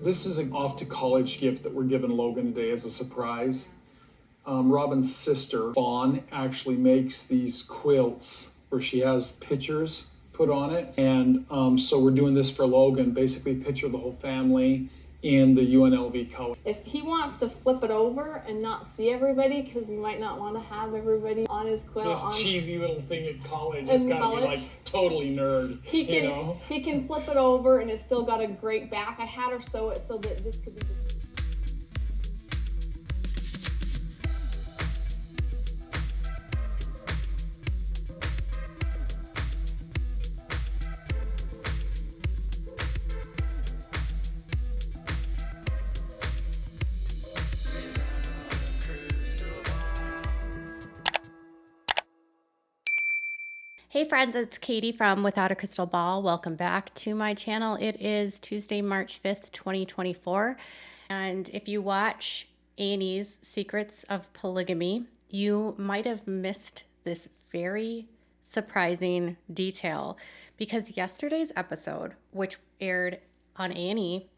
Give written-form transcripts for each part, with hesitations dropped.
This is an off to college gift that we're giving Logan today as a surprise. Robyn's sister, Fawn, actually makes these quilts where she has pictures put on it. And so we're doing this for Logan, basically picture the whole family in the UNLV color. If he wants to flip it over and not see everybody, because he might not want to have everybody on his quilt. This cheesy little thing at college, it's got to be like totally nerd, he can flip it over and it's still got a great back. I had her sew it so that this could be Hey friends, it's Katie from Without a Crystal Ball. Welcome back to my channel. It is Tuesday, March 5th, 2024. And if you watch A&E's Secrets of Polygamy, you might have missed this very surprising detail because yesterday's episode, which aired on A&E,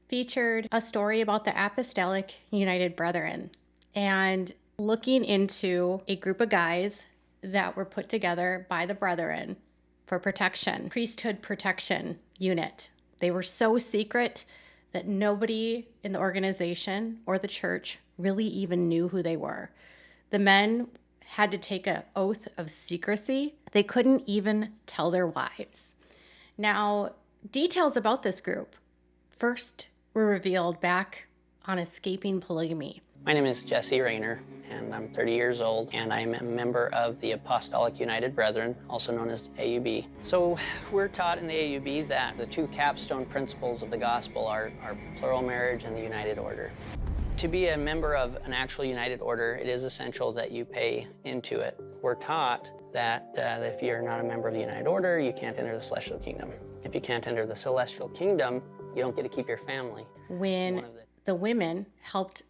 featured a story about the Apostolic United Brethren and looking into a group of guys that were put together by the Brethren for protection, priesthood protection unit. They were so secret that nobody in the organization or the church really even knew who they were. The men had to take an oath of secrecy. They couldn't even tell their wives. Now, details about this group first were revealed back on Escaping Polygamy. My name is Jesse Rayner, and I'm 30 years old, and I'm a member of the Apostolic United Brethren, also known as AUB. So we're taught in the AUB that the two capstone principles of the gospel are plural marriage and the United Order. To be a member of an actual United Order, it is essential that you pay into it. We're taught that if you're not a member of the United Order, you can't enter the Celestial Kingdom. If you can't enter the Celestial Kingdom, you don't get to keep your family. When the women helped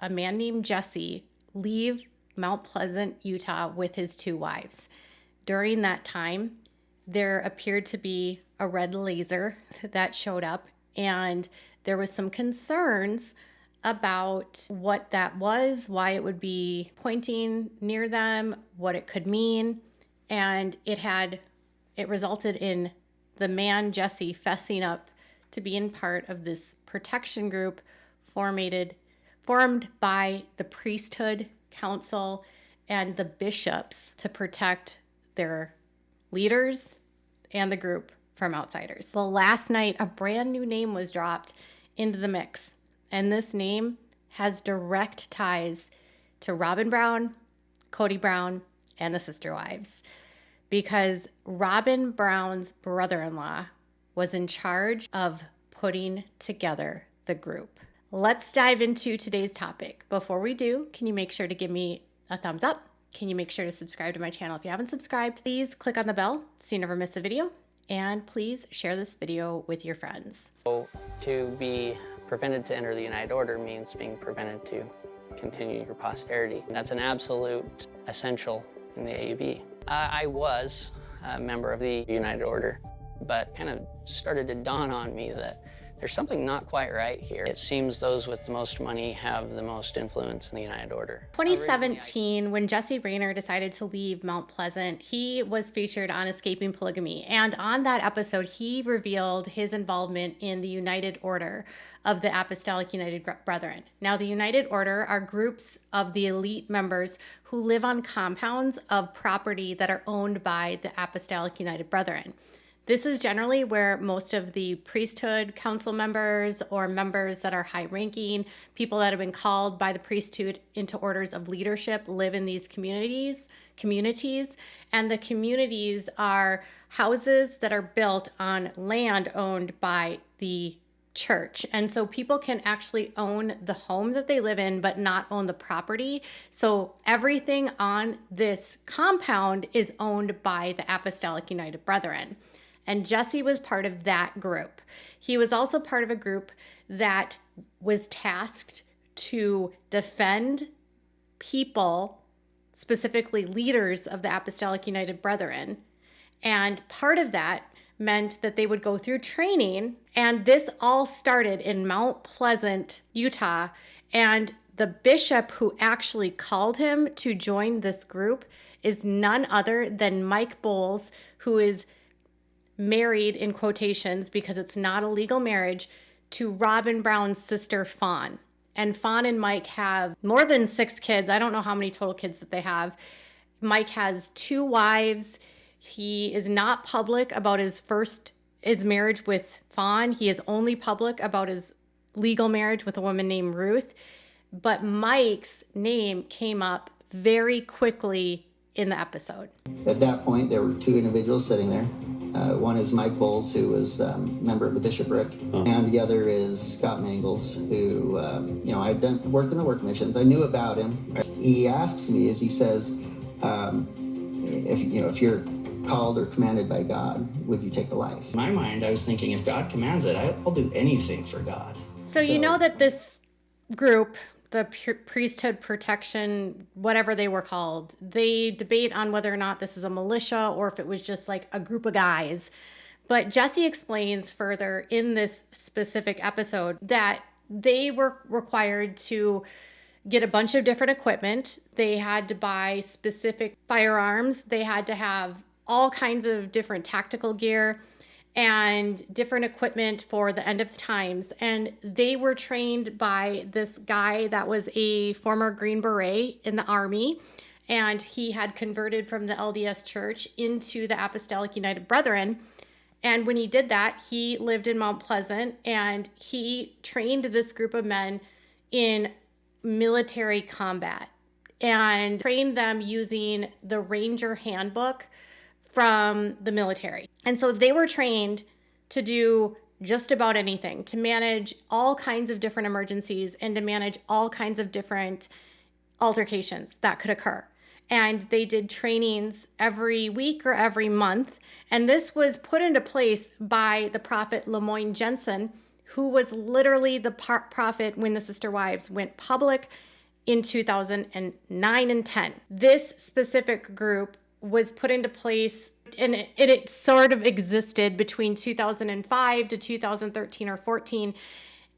a man named Jesse leave Mount Pleasant, Utah with his two wives. During that time, there appeared to be a red laser that showed up, and there was some concerns about what that was, why it would be pointing near them, what it could mean, and it resulted in the man Jesse fessing up to being part of this protection group formed by the priesthood council and the bishops to protect their leaders and the group from outsiders. Well, last night, a brand new name was dropped into the mix, and this name has direct ties to Robyn Brown, Kody Brown, and the sister wives, because Robyn Brown's brother-in-law was in charge of putting together the group. Let's dive into today's topic. Before we do, can you make sure to give me a thumbs up? Can you make sure to subscribe to my channel if you haven't subscribed? Please click on the bell so you never miss a video, and please share this video with your friends. So to be prevented to enter the United Order means being prevented to continue your posterity. That's an absolute essential in the AUB. I was a member of the United Order, but kind of started to dawn on me that there's something not quite right here. It seems those with the most money have the most influence in the United Order. 2017, when Jesse Rayner decided to leave Mount Pleasant, he was featured on Escaping Polygamy. And on that episode, he revealed his involvement in the United Order of the Apostolic United Brethren. Now, the United Order are groups of the elite members who live on compounds of property that are owned by the Apostolic United Brethren. This is generally where most of the priesthood council members or members that are high-ranking, people that have been called by the priesthood into orders of leadership live in these communities. And the communities are houses that are built on land owned by the church. And so people can actually own the home that they live in, but not own the property. So everything on this compound is owned by the Apostolic United Brethren. And Jesse was part of that group. He was also part of a group that was tasked to defend people, specifically leaders of the Apostolic United Brethren. And part of that meant that they would go through training. And this all started in Mount Pleasant, Utah. And the bishop who actually called him to join this group is none other than Mike Bowles, who is married in quotations because it's not a legal marriage to Robyn Brown's sister Fawn. And Fawn and Mike have more than 6 kids. I don't know how many total kids that they have. Mike has 2 wives. He is not public about his marriage with Fawn. He is only public about his legal marriage with a woman named Ruth. But Mike's name came up very quickly in the episode. At that point, there were 2 individuals sitting there. One is Mike Bowles, who was a member of the bishopric, and the other is Scott Mangles, who, I'd worked in the work missions. I knew about him. He asks me, as he says, if you're called or commanded by God, would you take a life? In my mind, I was thinking, if God commands it, I'll do anything for God. So you know that this group, the priesthood protection, whatever they were called, they debate on whether or not this is a militia or if it was just like a group of guys. But Jesse explains further in this specific episode that they were required to get a bunch of different equipment. They had to buy specific firearms. They had to have all kinds of different tactical gear and different equipment for the end of times. And they were trained by this guy that was a former Green Beret in the Army, and he had converted from the LDS Church into the Apostolic United Brethren. And when he did that, he lived in Mount Pleasant, and he trained this group of men in military combat and trained them using the Ranger Handbook from the military. And so they were trained to do just about anything, to manage all kinds of different emergencies and to manage all kinds of different altercations that could occur. And they did trainings every week or every month. And this was put into place by the prophet Lemoyne Jensen, who was literally the prophet when the Sister Wives went public in 2009 and 10. This specific group was put into place, and it sort of existed between 2005 to 2013 or 14.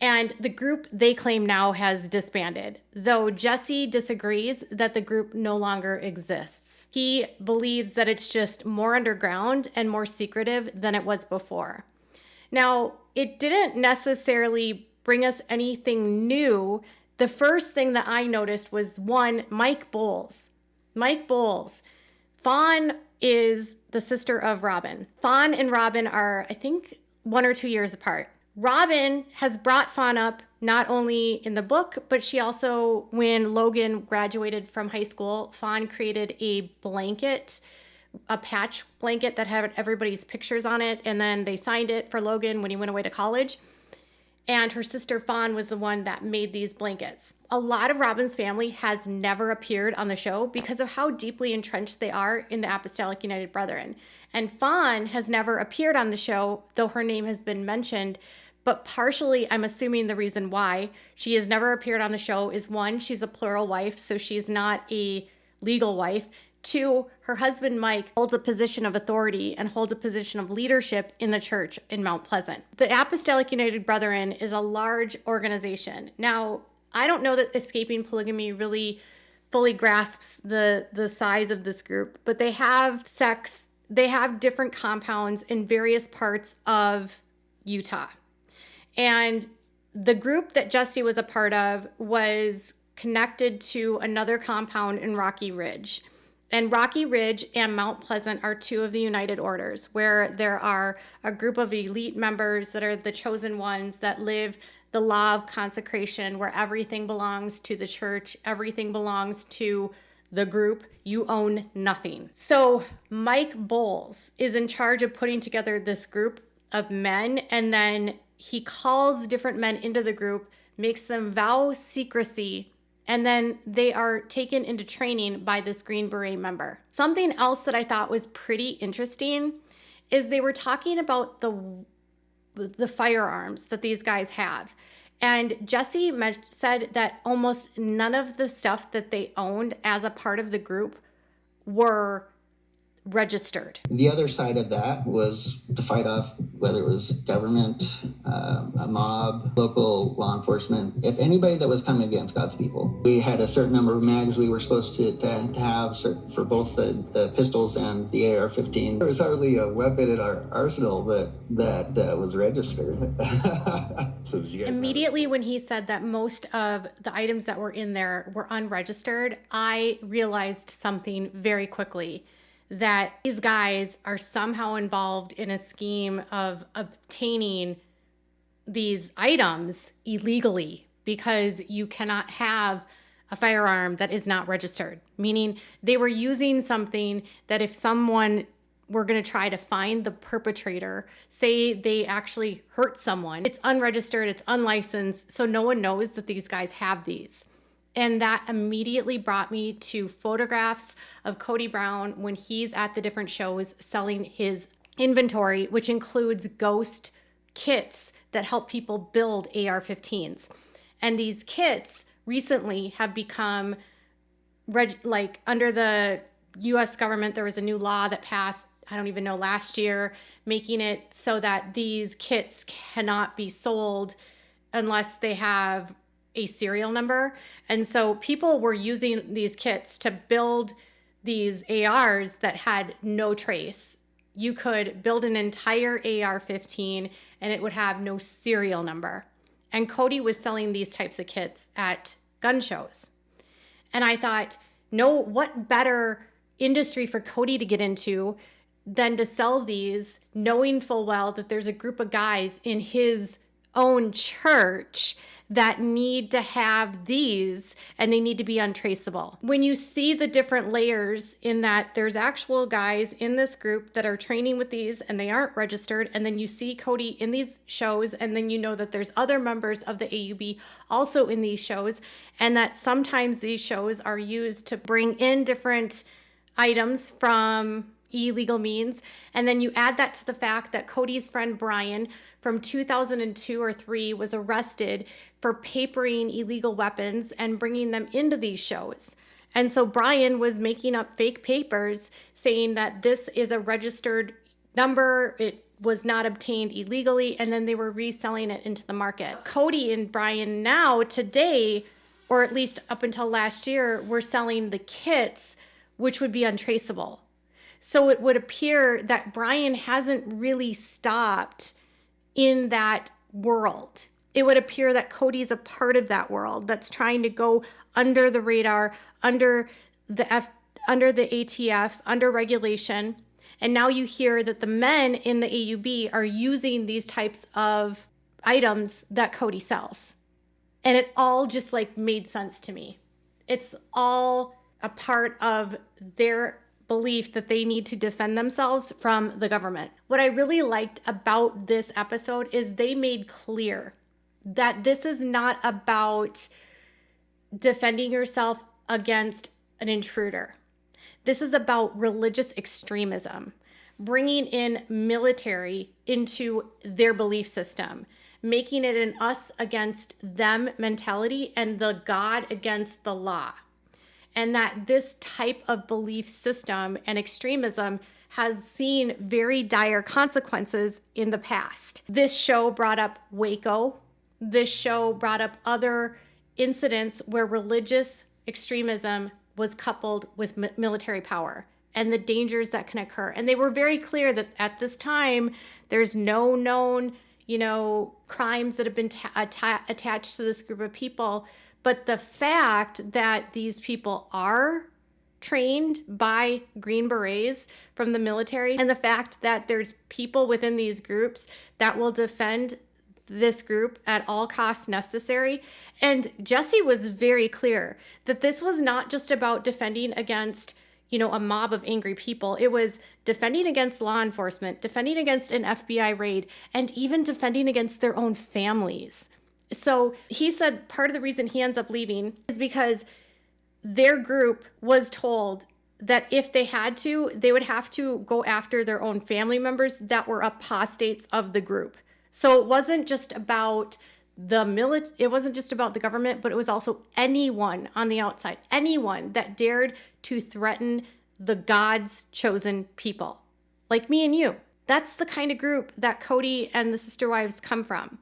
And the group, they claim now, has disbanded, though Jesse disagrees that the group no longer exists. He believes that it's just more underground and more secretive than it was before. Now, it didn't necessarily bring us anything new. The first thing that I noticed was, one, Mike Bowles. Mike Bowles. Fawn is the sister of Robyn. Fawn and Robyn are, I think, 1 or 2 years apart. Robyn has brought Fawn up not only in the book, but she also, when Logan graduated from high school, Fawn created a blanket, a patch blanket that had everybody's pictures on it, and then they signed it for Logan when he went away to college. And her sister Fawn was the one that made these blankets. A lot of Robyn's family has never appeared on the show because of how deeply entrenched they are in the Apostolic United Brethren. And Fawn has never appeared on the show, though her name has been mentioned. But partially, I'm assuming the reason why she has never appeared on the show is, one, she's a plural wife, so she's not a legal wife. 2, her husband, Mike, holds a position of authority and holds a position of leadership in the church in Mount Pleasant. The Apostolic United Brethren is a large organization. Now, I don't know that Escaping Polygamy really fully grasps the size of this group, but they have they have different compounds in various parts of Utah. And the group that Jesse was a part of was connected to another compound in Rocky Ridge. And Rocky Ridge and Mount Pleasant are 2 of the United Orders, where there are a group of elite members that are the chosen ones that live the law of consecration, where everything belongs to the church, everything belongs to the group, you own nothing. So Mike Bowles is in charge of putting together this group of men, and then he calls different men into the group, makes them vow secrecy, and then they are taken into training by this Green Beret member. Something else that I thought was pretty interesting is they were talking about the firearms that these guys have. And Jesse said that almost none of the stuff that they owned as a part of the group were registered. The other side of that was to fight off whether it was government, a mob, local law enforcement, if anybody that was coming against God's people. We had a certain number of mags we were supposed to have for both the pistols and the AR-15. There was hardly a weapon in our arsenal that was registered. So did you guys Immediately when he said that most of the items that were in there were unregistered, I realized something very quickly, that these guys are somehow involved in a scheme of obtaining these items illegally, because you cannot have a firearm that is not registered, meaning they were using something that if someone were going to try to find the perpetrator, say they actually hurt someone, it's unregistered, it's unlicensed, so no one knows that these guys have these. And that immediately brought me to photographs of Kody Brown when he's at the different shows selling his inventory, which includes ghost kits that help people build AR-15s. And these kits recently have become, under the US government, there was a new law that passed, I don't even know, last year, making it so that these kits cannot be sold unless they have a serial number. And so people were using these kits to build these ARs that had no trace. You could build an entire AR-15 and it would have no serial number. And Kody was selling these types of kits at gun shows. And I thought, no, what better industry for Kody to get into than to sell these, knowing full well that there's a group of guys in his own church that need to have these, and they need to be untraceable. When you see the different layers in that there's actual guys in this group that are training with these and they aren't registered, and then you see Kody in these shows, and then you know that there's other members of the AUB also in these shows, and that sometimes these shows are used to bring in different items from illegal means. And then you add that to the fact that Kody's friend Brian from 2002 or 3 was arrested for papering illegal weapons and bringing them into these shows. And so Brian was making up fake papers saying that this is a registered number, it was not obtained illegally, and then they were reselling it into the market. Kody and Brian now today, or at least up until last year, were selling the kits, which would be untraceable. So it would appear that Brian hasn't really stopped in that world. It would appear that Kody's a part of that world that's trying to go under the radar, under the ATF, under regulation. And now you hear that the men in the AUB are using these types of items that Kody sells. And it all just made sense to me. It's all a part of their belief that they need to defend themselves from the government. What I really liked about this episode is they made clear that this is not about defending yourself against an intruder. This is about religious extremism, bringing in military into their belief system, making it an us against them mentality and the God against the law. And that this type of belief system and extremism has seen very dire consequences in the past. This show brought up Waco. This show brought up other incidents where religious extremism was coupled with military power and the dangers that can occur. And they were very clear that at this time, there's no known, crimes that have been attached to this group of people. But the fact that these people are trained by Green Berets from the military, and the fact that there's people within these groups that will defend this group at all costs necessary. And Jesse was very clear that this was not just about defending against, a mob of angry people. It was defending against law enforcement, defending against an FBI raid, and even defending against their own families. So he said part of the reason he ends up leaving is because their group was told that if they had to, they would have to go after their own family members that were apostates of the group. So it wasn't just about it wasn't just about the government, but it was also anyone on the outside, anyone that dared to threaten the God's chosen people, like me and you. That's the kind of group that Kody and the sister wives come from.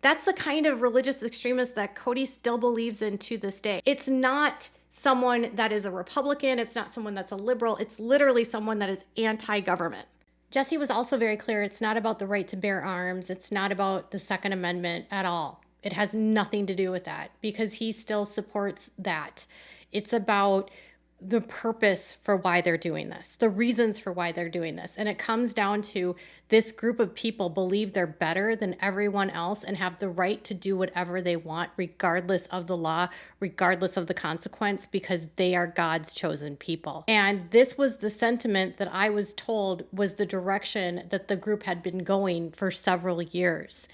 That's the kind of religious extremist that Kody still believes in to this day. It's not someone that is a Republican. It's not someone that's a liberal. It's literally someone that is anti-government. Jesse was also very clear. It's not about the right to bear arms. It's not about the Second Amendment at all. It has nothing to do with that because he still supports that. It's about the purpose for why they're doing this, the reasons for why they're doing this. And it comes down to this group of people believe they're better than everyone else and have the right to do whatever they want, regardless of the law, regardless of the consequence, because they are God's chosen people. And this was the sentiment that I was told was the direction that the group had been going for several years.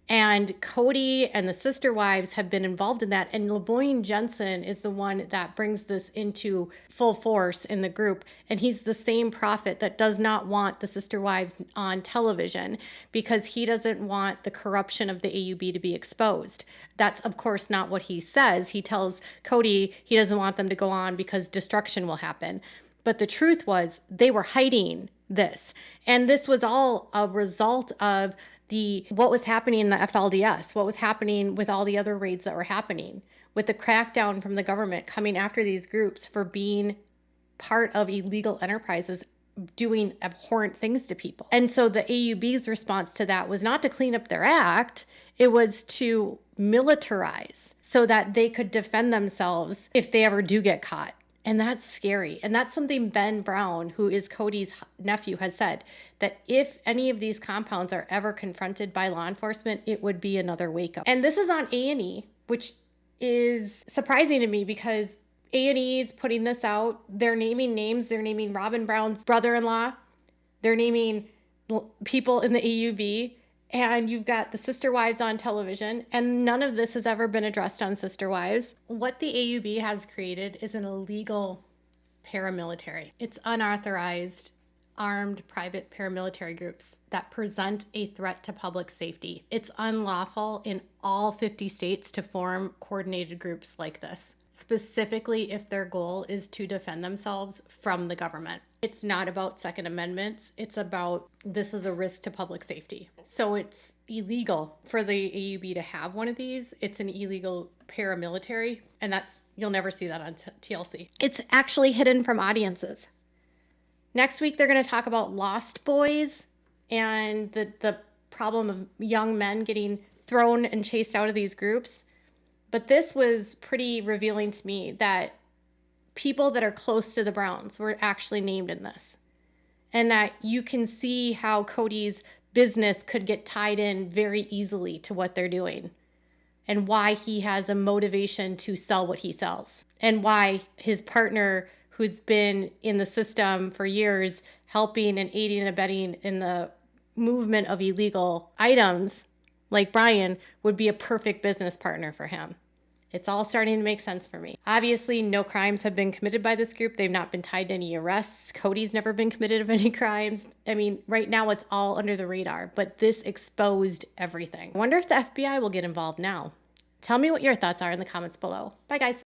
And Kody and the sister wives have been involved in that. And LeBoyne Jensen is the one that brings this into full force in the group. And he's the same prophet that does not want the sister wives on television because he doesn't want the corruption of the AUB to be exposed. That's, of course, not what he says. He tells Kody he doesn't want them to go on because destruction will happen. But the truth was they were hiding this. And this was all a result of what was happening in the FLDS, what was happening with all the other raids that were happening, with the crackdown from the government coming after these groups for being part of illegal enterprises, doing abhorrent things to people. And so the AUB's response to that was not to clean up their act, it was to militarize so that they could defend themselves if they ever do get caught. And that's scary. And that's something Ben Brown, who is Kody's nephew, has said, that if any of these compounds are ever confronted by law enforcement, it would be another wake up. And this is on A&E, which is surprising to me because A&E is putting this out. They're naming names. They're naming Robyn Brown's brother-in-law. They're naming people in the AUB. And you've got the sister wives on television, and none of this has ever been addressed on Sister Wives. What the AUB has created is an illegal paramilitary. It's unauthorized, armed private paramilitary groups that present a threat to public safety. It's unlawful in all 50 states to form coordinated groups like this, specifically if their goal is to defend themselves from the government. It's not about Second Amendments. It's about this is a risk to public safety. So it's illegal for the AUB to have one of these. It's an illegal paramilitary, and you'll never see that on TLC. It's actually hidden from audiences. Next week, they're going to talk about Lost Boys and the problem of young men getting thrown and chased out of these groups. But this was pretty revealing to me that people that are close to the Browns were actually named in this. And that you can see how Kody's business could get tied in very easily to what they're doing. And why he has a motivation to sell what he sells. And why his partner, who's been in the system for years, helping and aiding and abetting in the movement of illegal items, like Brian, would be a perfect business partner for him. It's all starting to make sense for me. Obviously, no crimes have been committed by this group. They've not been tied to any arrests. Kody's never been committed of any crimes. I mean, right now it's all under the radar, but this exposed everything. I wonder if the FBI will get involved now. Tell me what your thoughts are in the comments below. Bye, guys.